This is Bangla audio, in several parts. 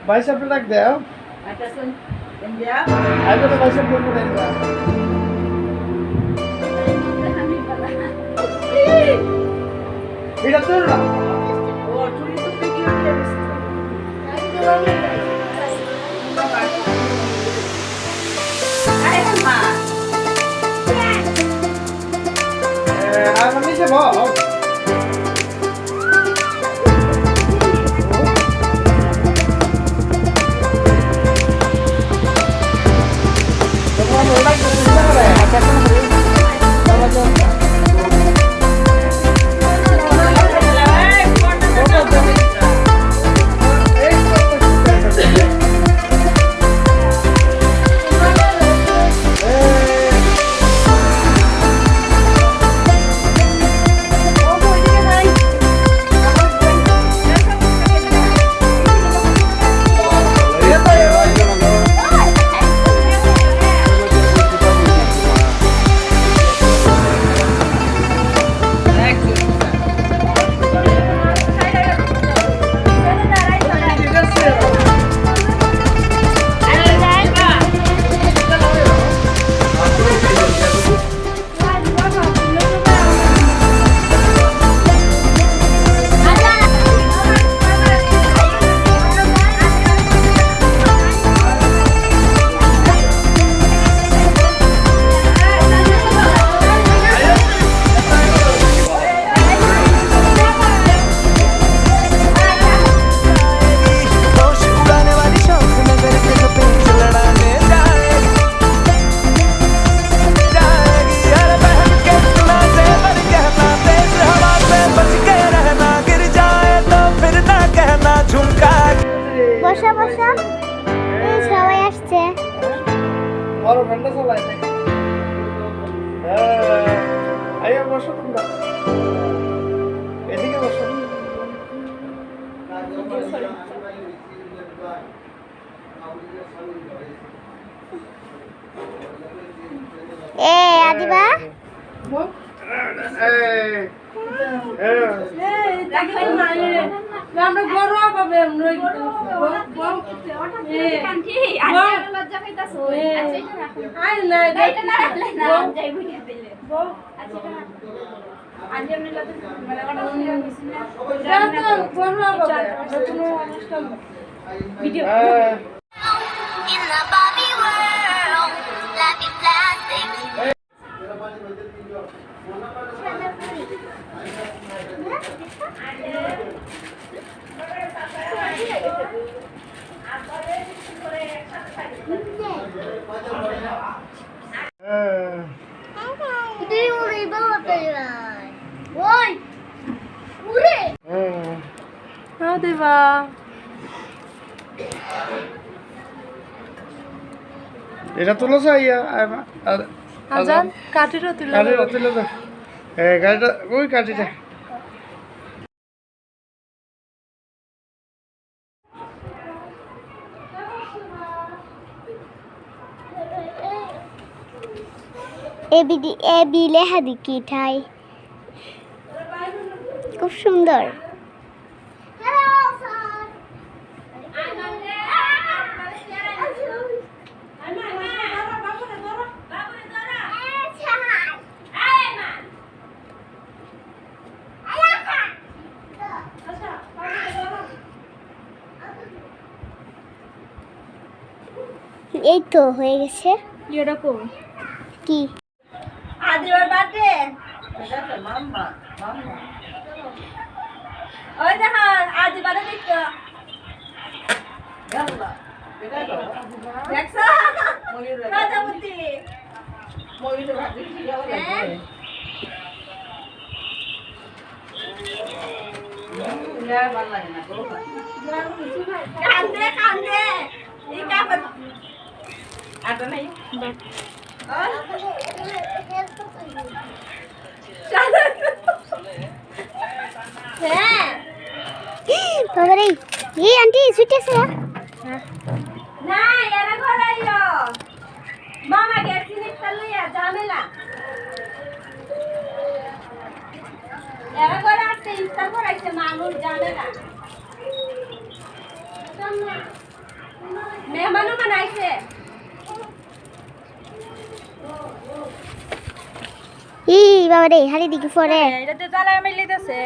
বাইসা প্রোডাক্ট দাও আগে তো বাইসা প্রোডাক্ট দাও এটা তোর না ও চুরি তো কি হচ্ছে আরে মা আমি যে বল বসা বসা সবাই আসছে বড় ঠান্ডা সবাই আইয়া বসো তোমরা এদিকে বসো আদিবা আমরা গরু পাবে video In the Barbie world, life is plastic. দেবা এটা তুলো চাইয়া আজান কাটিরও তুলে গাড়িটা তুলে দাও গাড়িটা ওই কাঠিটা এ বি লেখা দেখি ঠাই খুব সুন্দর এই তো হয়ে গেছে এরকম কি আদিবার বার্থডে ওই দেখো আদিবারে দেখো দেখছো প্রজাপতি কান্দে কান্দে এই কাপড় আটা নাই হ্যাঁ বাবারে এই আন্টি সুইট আছে না এরা ঘরাইও মামা গেছি নিতে লইয়া ঝামেলা এরা ঘরে আসতে ইফতার করাইছে মানুষ ঝামেলা মেহমানও বানাইছে ই বাবা রে হারি দিকে পরে এটাতে জ্বালা মিলিতেছে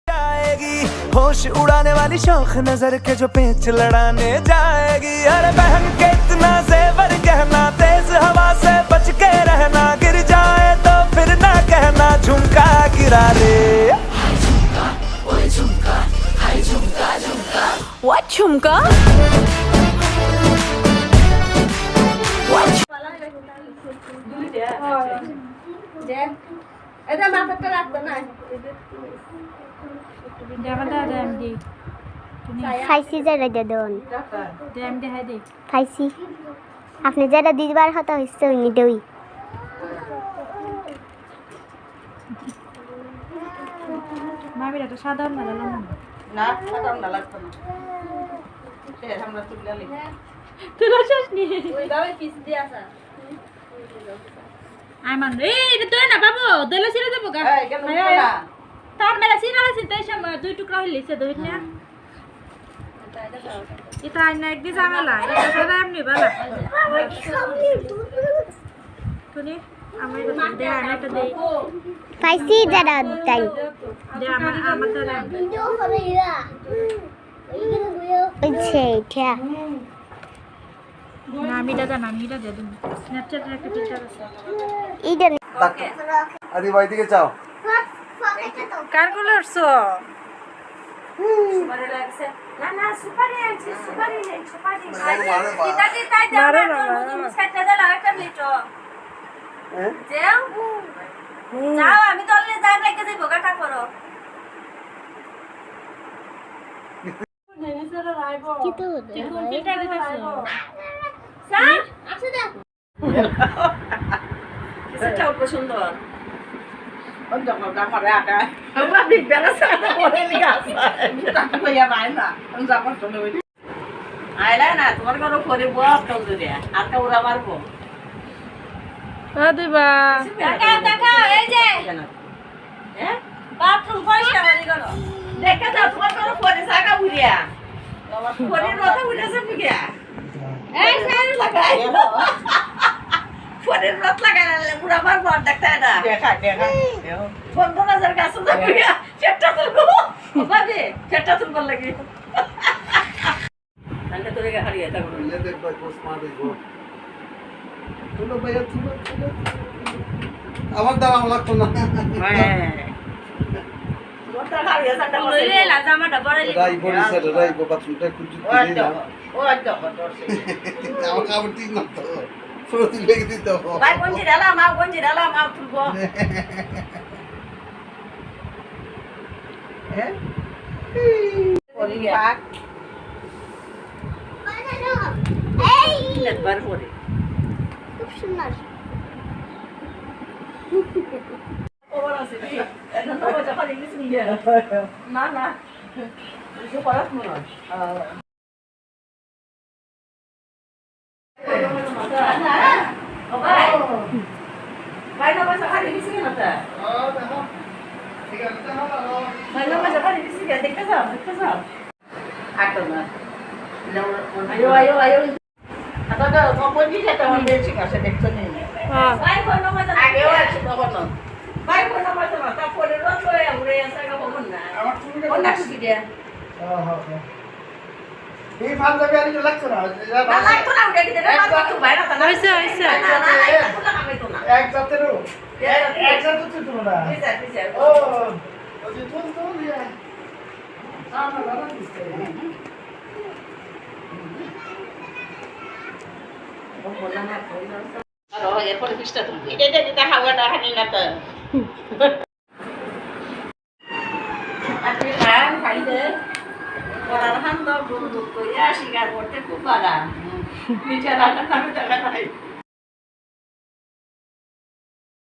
जाएगी होश उड़ाने वाली शौक नजर के जो पेच लड़ाने जाएगी अरे बहन के इतना जेवर कहना तेज हवा से बच के रहना गिर जाए तो फिर ना कहना झुमका गिरा ले What झुमका? যে এটা মাথাটা রাখতো না খাইছি যারা দেদন খাইছি আপনি যারা দিবার কথা হইছে উনি দেই মামির একটা সাধারণ মেলা না সাধারণ না লাগতো না সে আমরা তুলে লি তুই রসস নি ওইভাবে পিস দিয়ে আসা আইমান এই এটা তুই না বাবু দলে ছিড়ে দেবো গা এই কেন না তার মেলা ছিড়া আছে তাই সময় দুই টুকরা হইছে দুই না এটা না একদিন ঝামেলা এটা সাদা এমনি বালা তুই আমার দে আনাটা দে খাইছি যারা তাই দে আমার দাদা ওইছে এটা না আমি দাদা দে দিন স্ন্যাপচ্যাটে একটা পিকচার আছে এইটা আদি ভাই দিকে যাও কার গুলো উঠছো সুপারি লাগছে না না সুপারি আছে সুপারি নেই সুপারি মারে বাবা। ইতাতে তাই দাও না মুজ কাটতে দাও একটা মিনিট হ্যাঁ যাও যাও আমি দললে দাগ রেখে দেব কাটা করো কি তো হলো কোন পিকচার দিতেছো স্যার আছে দাও সেটা খুব সুন্দর অন্য কথা করে আটা বাড়ি বেলাসা করে নিয়ে আসা এটা কইয়া পাই না আমি যাব চলে ওই আইলা না তোমার কোনো করে বক তো দে আটা ওরা মারবো দিবা টাকা এই যে হ্যাঁ বাথরুম পরিষ্কার হয়ে গেল দেখা যাও তোমার কোনো করে জায়গা বুড়িয়া করে রথা উঠেছে বুড়িয়া এই স্যার লাগাই ফোনের রথ লাগাই না বুড়া মারবো আর দেখতে না দেখা 15,000 গাছ না বুড়িয়া সেটা তুলবো বাবা সেটা তুলবার লাগে তাহলে তোরে হারিয়ে থাকবো দেখ ভাই পোস্ট মা দেখো তুলো ভাইয়া তুলো আমার দাম লাগতো না ওটা হারিয়ে থাকতে লইলে লাজামাটা বড় রাই বড়ি স্যার রাই বাথরুমটা খুঁজে দিই না ও দেখো আমার কাপড় ঠিক না তো ফুরতি লেগে দিতে হবে ভাই গঞ্জি ডালা মা তুলবো হ্যাঁ পাক এই একবার পরে খুব সুন্দর খবর আছে কি এটা তো যখন ইংলিশ নিয়ে না না কিছু করার মনে হয় ভাই না বসে খালি দিছি না তা ঠিক আছে তাহলে ভাই না বসে খালি দিছি দেখতে যাও আটো না ayo atau kalau mau pergi saya tahu dia sih kasih dekso ni ভাই কোন মজা ayo aja bawa non baik pun nama sama tak boleh lo tuh yang udah yang saya ngomong nah oh nak sih dia এই পাঞ্জাবি আর কি লাগছে না nah lah itu lah udah kita dapat tuh bayar atau nah Bisa. itu lah kami itu nah এক জাতেরও এক জাত তো তুমি না bisa ও ওই তো তো ইয়া আমার বাবা দিছে oh ya kalau bisa tuh dia kita hawa dah hari nata tapi kan kali deh orang hantar dulu tuh ya sih kan waktu itu pada bicara kan tapi tak kata